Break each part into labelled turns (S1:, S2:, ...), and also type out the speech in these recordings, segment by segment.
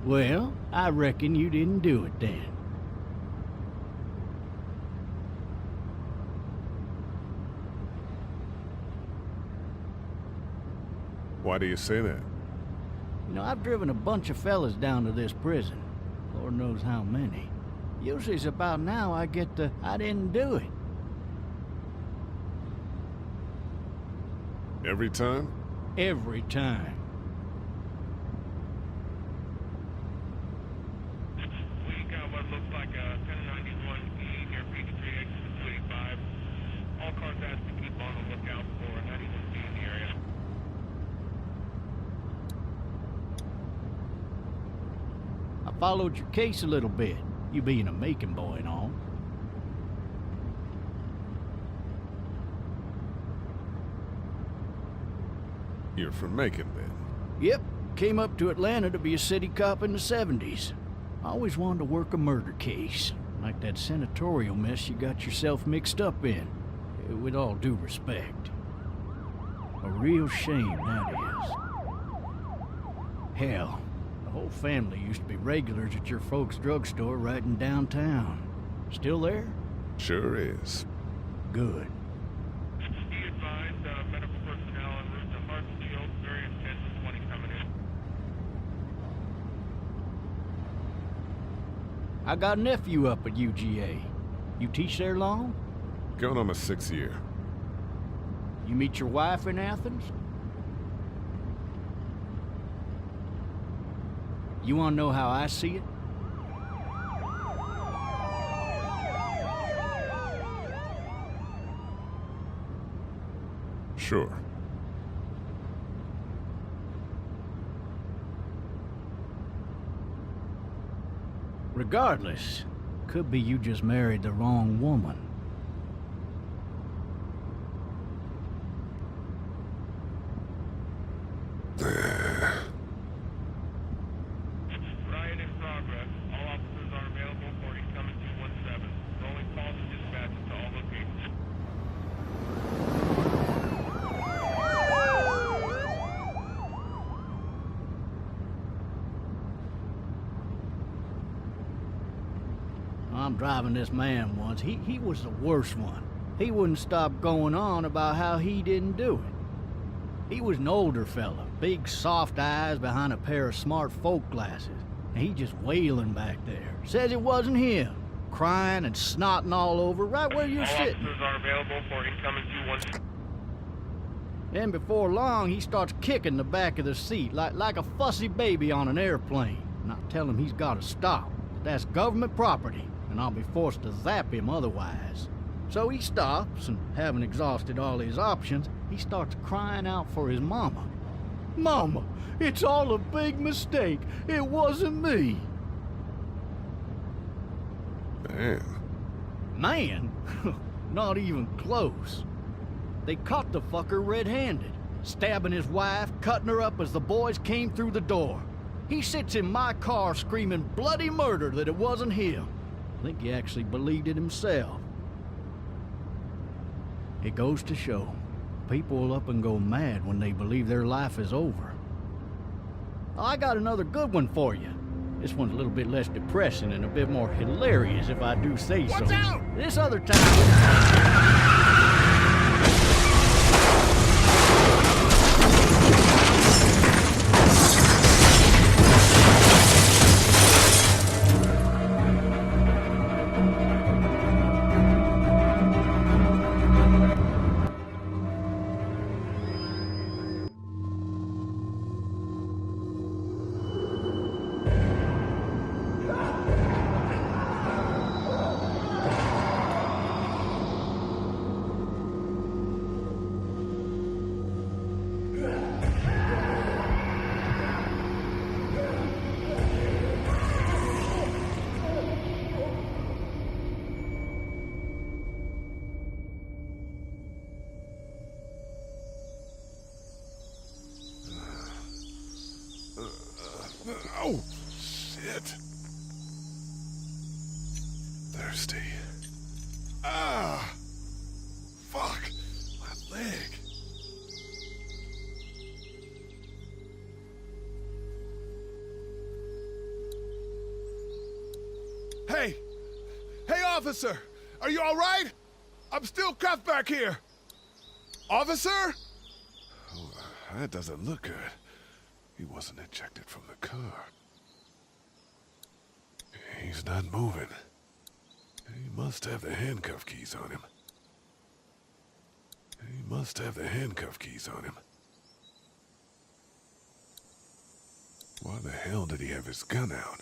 S1: Well, I reckon you didn't do it then.
S2: Why do you say that?
S1: You know, I've driven a bunch of fellas down to this prison. Lord knows how many. Usually it's about now I get the, I didn't do it.
S2: Every time?
S1: Every time.
S3: We got what looks like a 1091E near Peachtree, exit 285. All cars asked to keep on the lookout for a 91B in the area.
S1: I followed your case a little bit, you being a Macon boy and all.
S2: You're from Macon, then?
S1: Yep, came up to Atlanta to be a city cop in the 70s. I always wanted to work a murder case, like that senatorial mess you got yourself mixed up in, with all due respect. A real shame, that is. Hell, the whole family used to be regulars at your folks' drugstore right in downtown. Still there?
S2: Sure is.
S1: Good.
S3: Be advised, medical personnel en route to Hartsfield, very intense with 20 coming in.
S1: I got a nephew up at UGA. You teach there long?
S2: Going on my 6th year.
S1: You meet your wife in Athens? You want to know how I see it?
S2: Sure.
S1: Regardless, could be you just married the wrong woman.
S3: Riot in progress. All officers are available for incoming 217. Rolling calls and dispatches to all locations.
S1: I'm driving this man once. He was the worst one. He wouldn't stop going on about how he didn't do it. He was an older fella, big soft eyes behind a pair of smart folk glasses. And he just wailing back there. Says it wasn't him. Crying and snotting all over right where you're
S3: All
S1: sitting.
S3: officers are available for incoming 217.
S1: Then before long, he starts kicking the back of the seat like a fussy baby on an airplane. And I tell him he's got to stop. That's government property, and I'll be forced to zap him otherwise. So he stops, and having exhausted all his options, he starts crying out for his mama. Mama, it's all a big mistake. It wasn't me.
S2: Man.
S1: Man? Not even close. They caught the fucker red-handed, stabbing his wife, cutting her up as the boys came through the door. He sits in my car screaming bloody murder that it wasn't him. I think he actually believed it himself. It goes to show, people will up and go mad when they believe their life is over. I got another good one for you. This one's a little bit less depressing and a bit more hilarious, if I do say so.
S3: Watch out!
S1: This other time...
S2: Oh, shit. Thirsty. Ah! Fuck! My leg. Hey! Hey, officer! Are you all right? I'm still cuffed back here. Officer? Oh, that doesn't look good. He wasn't ejected from the car. He's not moving. He must have the handcuff keys on him. He must have the handcuff keys on him. Why the hell did he have his gun out?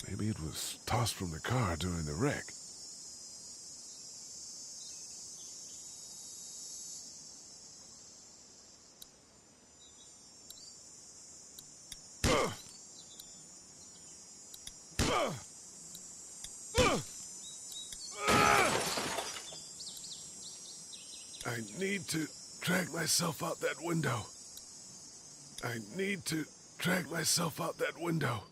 S2: Maybe it was tossed from the car during the wreck. I need to drag myself out that window. I need to drag myself out that window.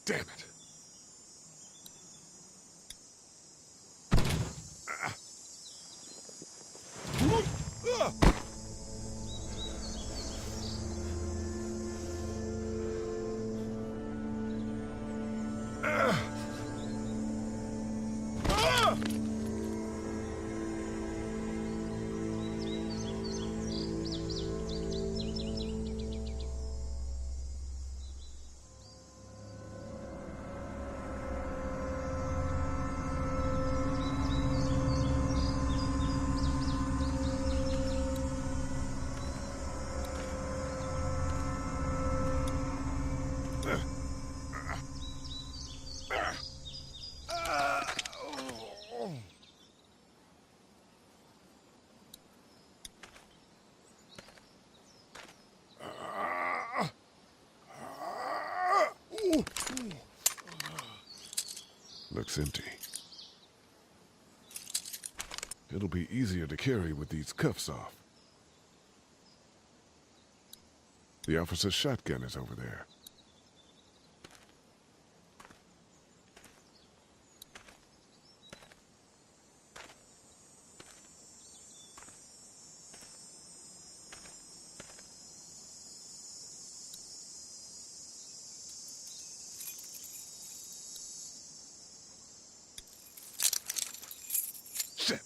S2: Damn it. Looks empty. It'll be easier to carry with these cuffs off. The officer's shotgun is over there. Shit!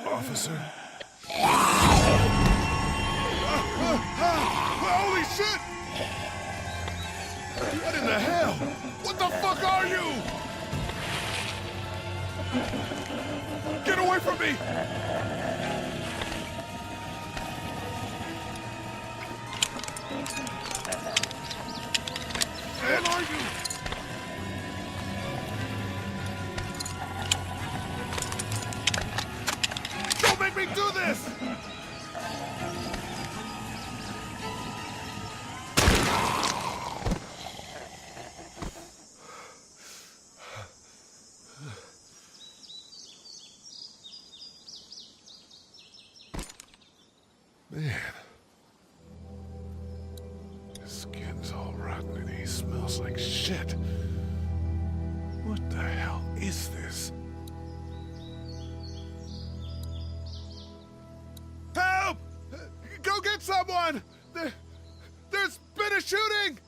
S2: Officer? Holy shit! What in the hell? What the fuck are you? Get away from me! Where are you? Don't make me do this! Man. His skin's all rotten and he smells like shit. What the hell is this? Help! Go get someone! There's been a shooting!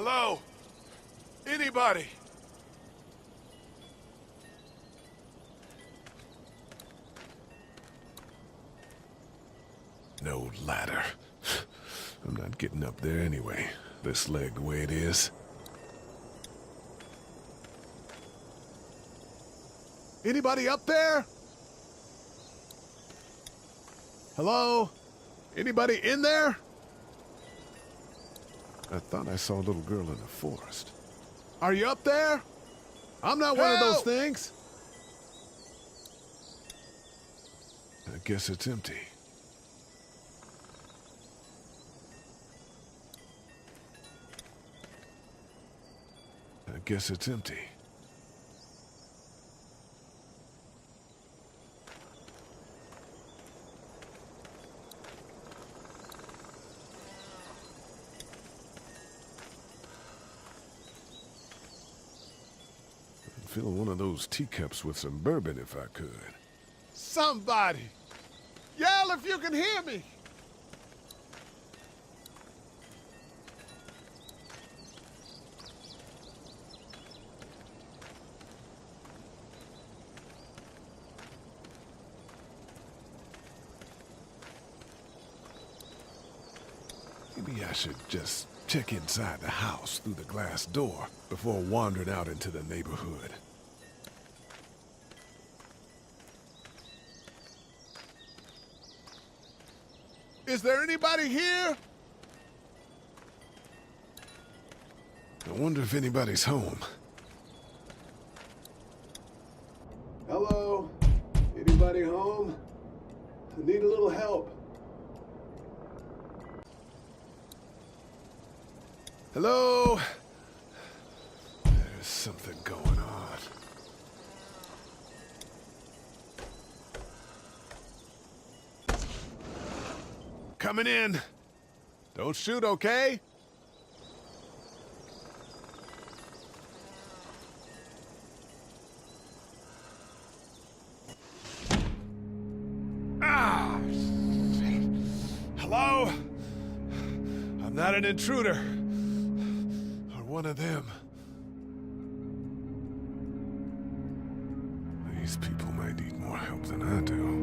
S2: Hello? Anybody? No ladder. I'm not getting up there anyway. This leg the way it is. Anybody up there? Hello? Anybody in there? I thought I saw a little girl in the forest. Are you up there? I'm not one of those things. I guess it's empty. I guess it's empty. I'd fill one of those teacups with some bourbon if I could. Somebody! Yell if you can hear me! Maybe I should just check inside the house through the glass door before wandering out into the neighborhood. Is there anybody here? I wonder if anybody's home. Hello? Anybody home? I need a little help. Hello? There's something going on. Coming in. Don't shoot, okay? Ah! Shit. Hello? I'm not an intruder. One of them. These people might need more help than I do.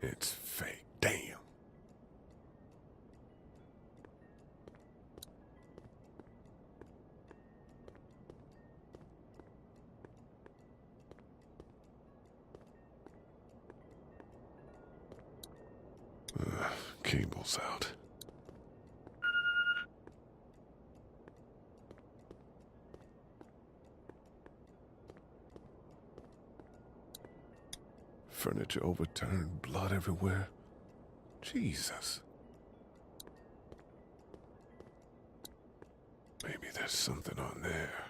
S2: It's fake. Damn. Cable's out. Furniture overturned, blood everywhere. Jesus. Maybe there's something on there.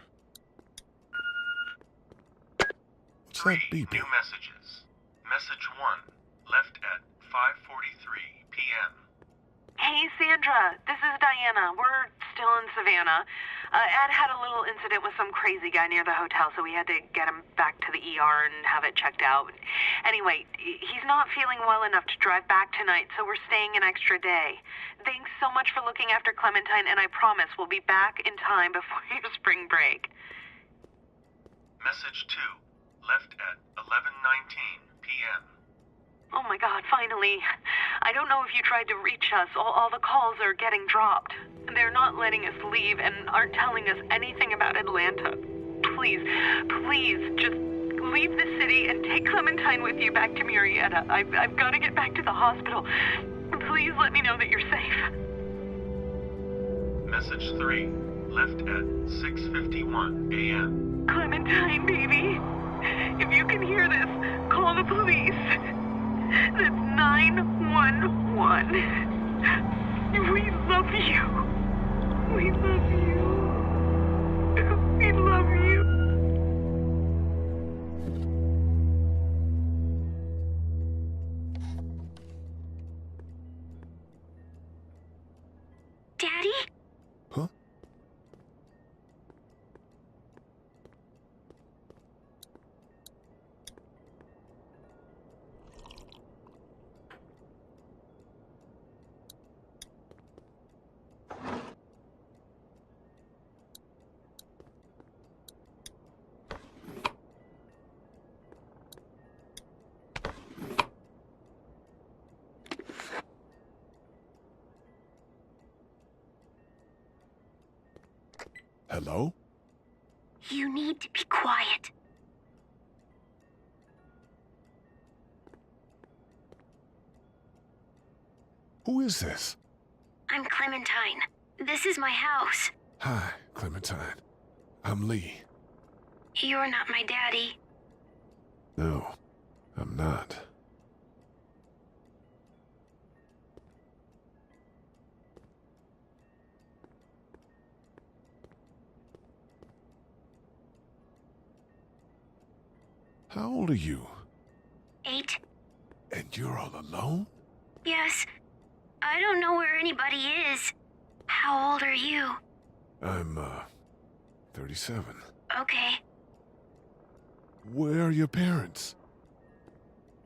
S2: What's that beeping?
S4: New messages. Message 1, left at 5:43 p.m.
S5: Hey, Sandra. This is Diana. We're still in Savannah. Ed had a little incident with some crazy guy near the hotel, so we had to get him back to the ER and have it checked out. Anyway, he's not feeling well enough to drive back tonight, so we're staying an extra day. Thanks so much for looking after Clementine, and I promise we'll be back in time before your spring break.
S4: Message 2, left at 11:19 p.m.
S5: Oh my God, finally. I don't know if you tried to reach us. All the calls are getting dropped. They're not letting us leave and aren't telling us anything about Atlanta. Please, just leave the city and take Clementine with you back to Murrieta. I've got to get back to the hospital. Please let me know that you're safe.
S4: Message 3, left at 6:51 a.m.
S5: Clementine, baby. If you can hear this, call the police. That's 911. We love you. We love you. We love you.
S6: Daddy?
S2: Huh? Hello?
S6: You need to be quiet.
S2: Who is this?
S6: I'm Clementine. This is my house.
S2: Hi, Clementine. I'm Lee.
S6: You're not my daddy.
S2: No, I'm not. How old are you?
S6: 8?
S2: And you're all alone?
S6: Yes. I don't know where anybody is. How old are you?
S2: I'm, 37.
S6: Okay.
S2: Where are your parents?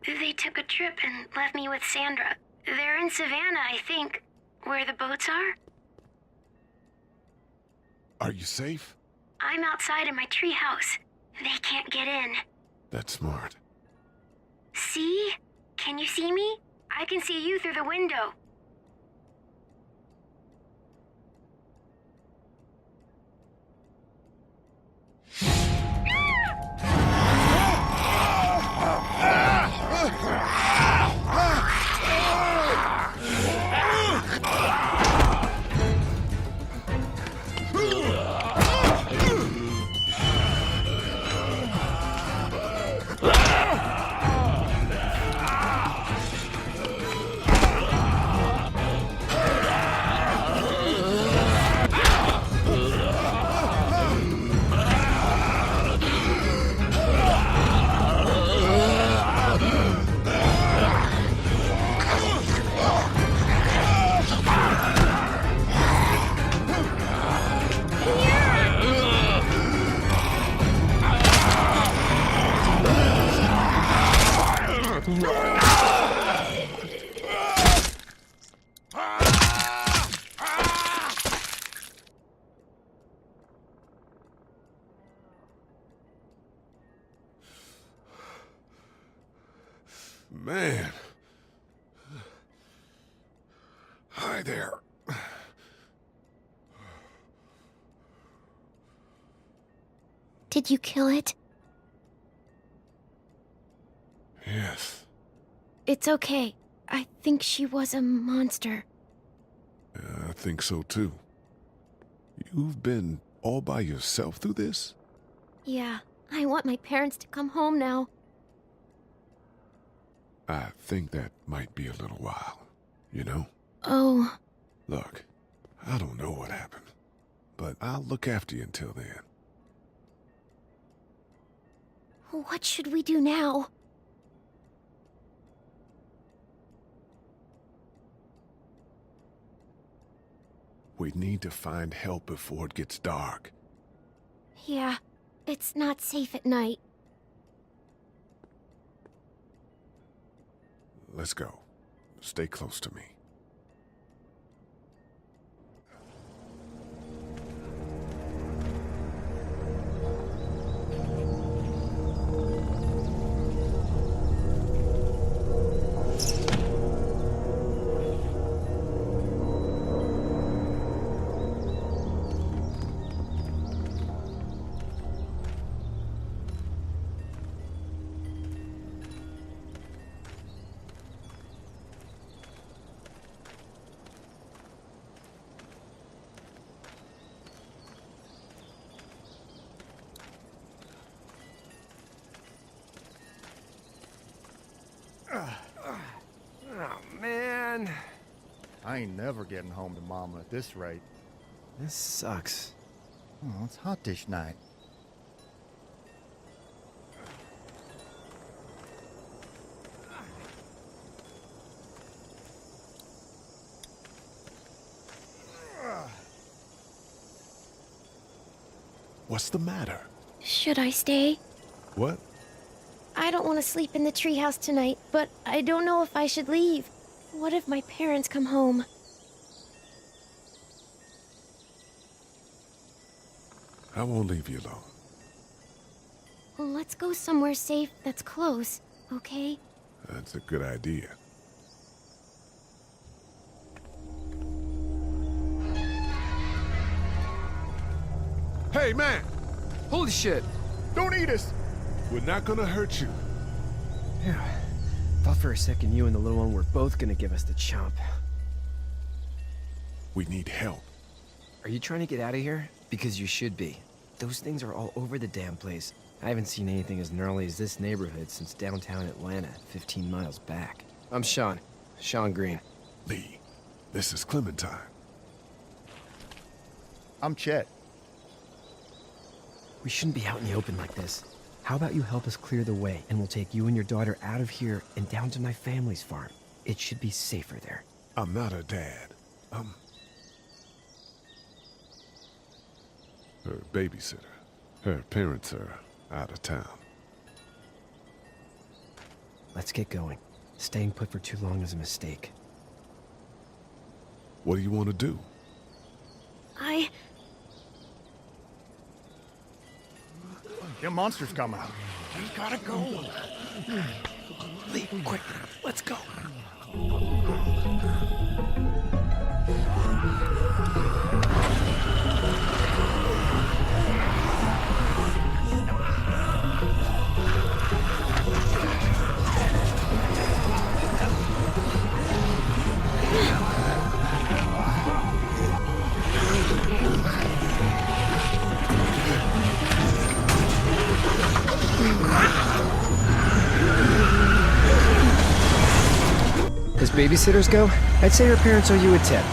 S6: They took a trip and left me with Sandra. They're in Savannah, I think. Where the boats are?
S2: Are you safe?
S6: I'm outside in my treehouse. They can't get in.
S2: That's smart.
S6: See? Can you see me? I can see you through the window.
S2: Man. Hi there.
S6: Did you kill it?
S2: Yes.
S6: It's okay. I think she was a monster.
S2: I think so too. You've been all by yourself through this?
S6: Yeah, I want my parents to come home now.
S2: I think that might be a little while, you know?
S6: Oh.
S2: Look, I don't know what happened, but I'll look after you until then.
S6: What should we do now?
S2: We need to find help before it gets dark.
S6: Yeah, it's not safe at night.
S2: Let's go. Stay close to me.
S7: Oh, man. I ain't never getting home to Mama at this rate. This sucks. Oh, it's hot dish night.
S2: What's the matter?
S6: Should I stay?
S2: What?
S6: I don't want to sleep in the treehouse tonight, but I don't know if I should leave. What if my parents come home?
S2: I won't leave you alone.
S6: Let's go somewhere safe that's close, okay?
S2: That's a good idea. Hey, man!
S8: Holy shit!
S7: Don't eat us!
S2: We're not gonna hurt you.
S8: Yeah. Thought for a second you and the little one were both gonna give us the chomp.
S2: We need help.
S8: Are you trying to get out of here? Because you should be. Those things are all over the damn place. I haven't seen anything as gnarly as this neighborhood since downtown Atlanta, 15 miles back. I'm Sean. Sean Green.
S2: Lee, this is Clementine.
S7: I'm Chet.
S8: We shouldn't be out in the open like this. How about you help us clear the way, and we'll take you and your daughter out of here and down to my family's farm. It should be safer there.
S2: I'm not her dad. I'm her babysitter. Her parents are out of town.
S8: Let's get going. Staying put for too long is a mistake.
S2: What do you want to do?
S7: Them monsters coming.
S8: We gotta go. Lee, quick, let's go. As babysitters go, I'd say her parents owe you a tip.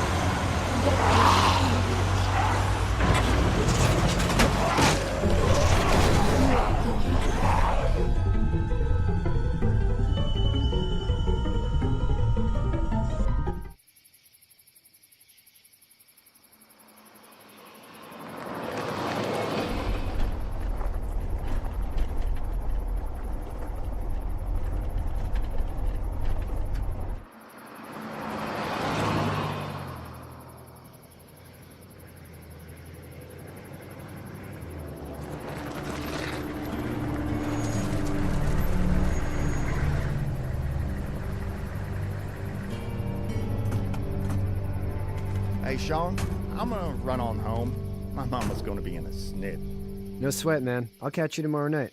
S7: Hey, Sean, I'm gonna run on home. My mama's gonna be in a snit.
S8: No sweat, man. I'll catch you tomorrow night.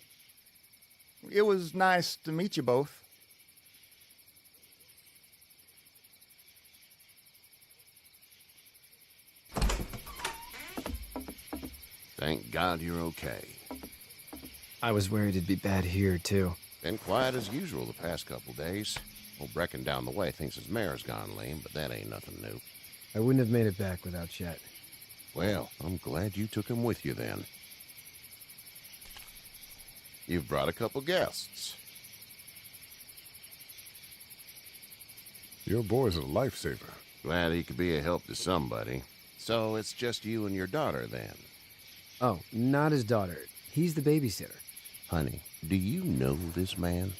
S7: It was nice to meet you both.
S9: Thank God you're okay.
S8: I was worried it'd be bad here, too.
S9: Been quiet as usual the past couple days. Old Brecken down the way thinks his mare's gone lame, but that ain't nothing new.
S8: I wouldn't have made it back without Chet.
S9: Well, I'm glad you took him with you then. You've brought a couple guests.
S2: Your boy's a lifesaver.
S9: Glad he could be a help to somebody. So it's just you and your daughter then.
S8: Oh, not his daughter. He's the babysitter.
S9: Honey, do you know this man?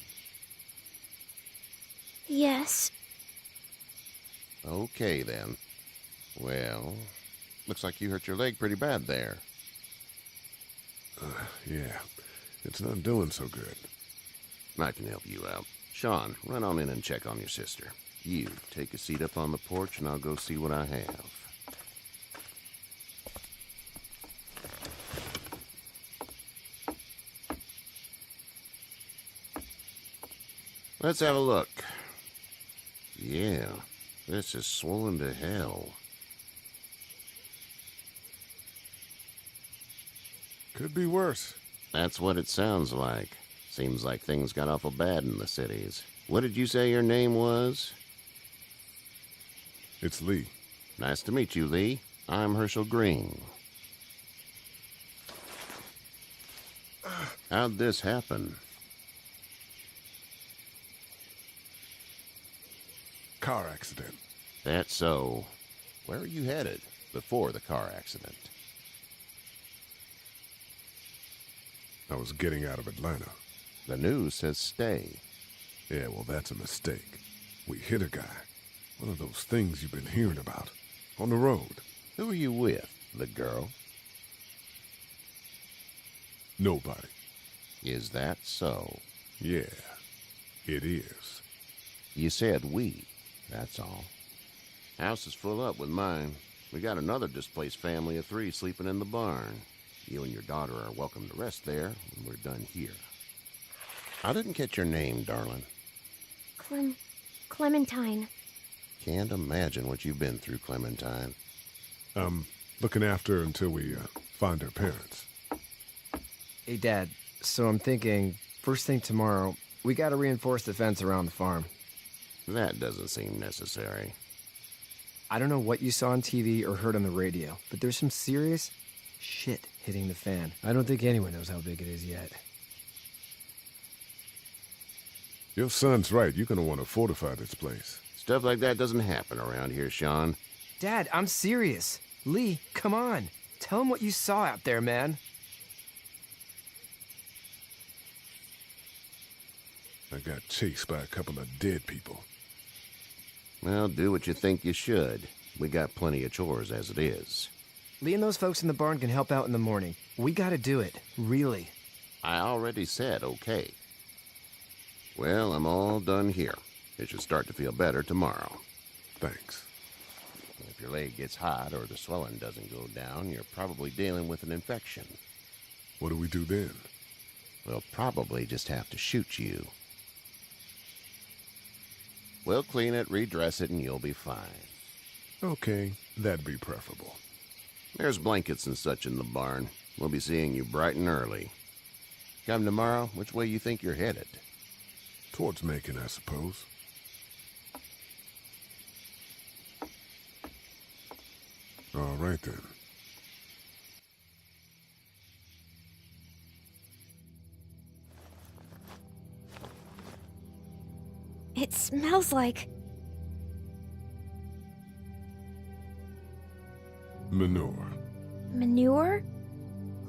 S6: Yes.
S9: Okay then. Well, looks like you hurt your leg pretty bad there.
S2: Yeah, it's not doing so good.
S9: I can help you out. Sean, run on in and check on your sister. You, take a seat up on the porch and I'll go see what I have. Let's have a look. Yeah, this is swollen to hell.
S2: Could be worse.
S9: That's what it sounds like. Seems like things got awful bad in the cities. What did you say your name was?
S2: It's Lee.
S9: Nice to meet you, Lee. I'm Herschel Green. How'd this happen?
S2: Car accident.
S9: That's so. Where are you headed before the car accident?
S2: I was getting out of Atlanta.
S9: The news says stay.
S2: Yeah, well, that's a mistake. We hit a guy. One of those things you've been hearing about. On the road.
S9: Who are you with? The girl?
S2: Nobody.
S9: Is that so?
S2: Yeah, it is.
S9: You said we. That's all. House is full up with mine. We got another displaced family of 3 sleeping in the barn. You and your daughter are welcome to rest there when we're done here. I didn't catch your name, darling.
S6: Clementine.
S9: Can't imagine what you've been through, Clementine.
S2: Looking after her until we find her parents.
S8: Hey, Dad. So I'm thinking, first thing tomorrow, we gotta reinforce the fence around the farm.
S9: That doesn't seem necessary.
S8: I don't know what you saw on TV or heard on the radio, but there's some serious shit hitting the fan. I don't think anyone knows how big it is yet.
S2: Your son's right. You're gonna want to fortify this place.
S9: Stuff like that doesn't happen around here, Sean.
S8: Dad, I'm serious. Lee, come on. Tell him what you saw out there, man.
S2: I got chased by a couple of dead people.
S9: Well, do what you think you should. We got plenty of chores as it is.
S8: Lee and those folks in the barn can help out in the morning. We gotta do it. Really.
S9: I already said okay. Well, I'm all done here. It should start to feel better tomorrow.
S2: Thanks.
S9: If your leg gets hot or the swelling doesn't go down, you're probably dealing with an infection.
S2: What do we do then?
S9: We'll probably just have to shoot you. We'll clean it, redress it, and you'll be fine.
S2: Okay, that'd be preferable.
S9: There's blankets and such in the barn. We'll be seeing you bright and early. Come tomorrow, which way you think you're headed?
S2: Towards Macon, I suppose. All right, then.
S6: It smells like...
S2: Manure.
S6: manure?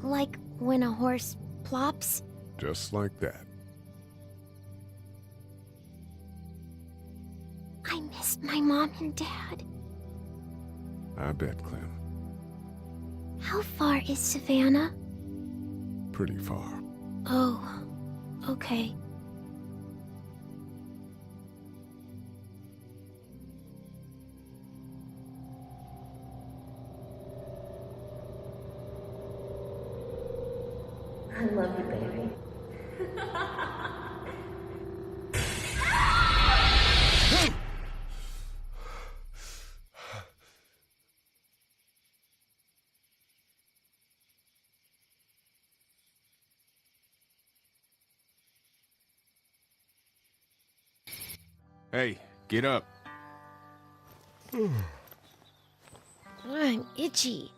S6: Like when a horse plops?
S2: Just like that.
S6: I missed my mom and dad.
S2: I bet, Clem.
S6: How far is Savannah?
S2: Pretty far.
S6: Oh, okay.
S10: I love you, baby.
S11: Hey, get up.
S6: I'm itchy.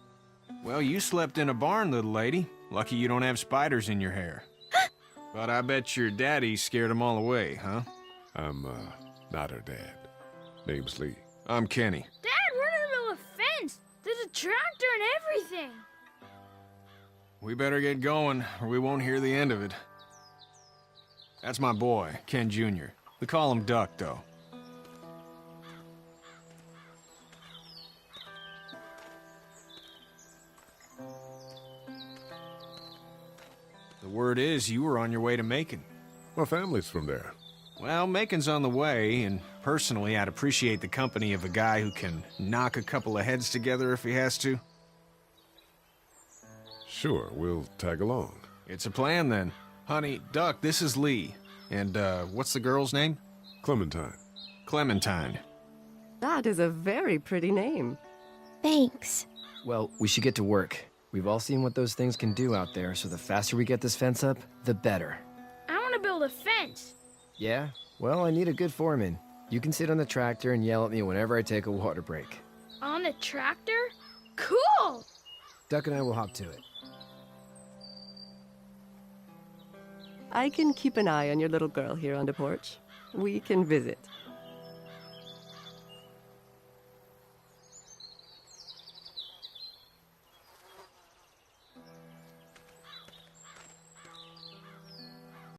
S11: Well, you slept in a barn, little lady. Lucky you don't have spiders in your hair. But I bet your daddy scared them all away, huh?
S2: I'm, not her dad. Name's Lee.
S11: I'm Kenny.
S12: Dad, we're in the middle of a fence. There's a tractor and everything.
S11: We better get going, or we won't hear the end of it. That's my boy, Ken Jr. We call him Duck, though. The word is you were on your way to Macon.
S2: My family's from there.
S11: Well, Macon's on the way, and personally, I'd appreciate the company of a guy who can knock a couple of heads together if he has to.
S2: Sure, we'll tag along.
S11: It's a plan, then. Honey, Duck, this is Lee. And, what's the girl's name?
S2: Clementine.
S11: Clementine.
S10: That is a very pretty name.
S6: Thanks.
S8: Well, we should get to work. We've all seen what those things can do out there, so the faster we get this fence up, the better.
S12: I want to build a fence.
S8: Yeah? Well, I need a good foreman. You can sit on the tractor and yell at me whenever I take a water break.
S12: On the tractor? Cool!
S8: Duck and I will hop to it.
S10: I can keep an eye on your little girl here on the porch. We can visit.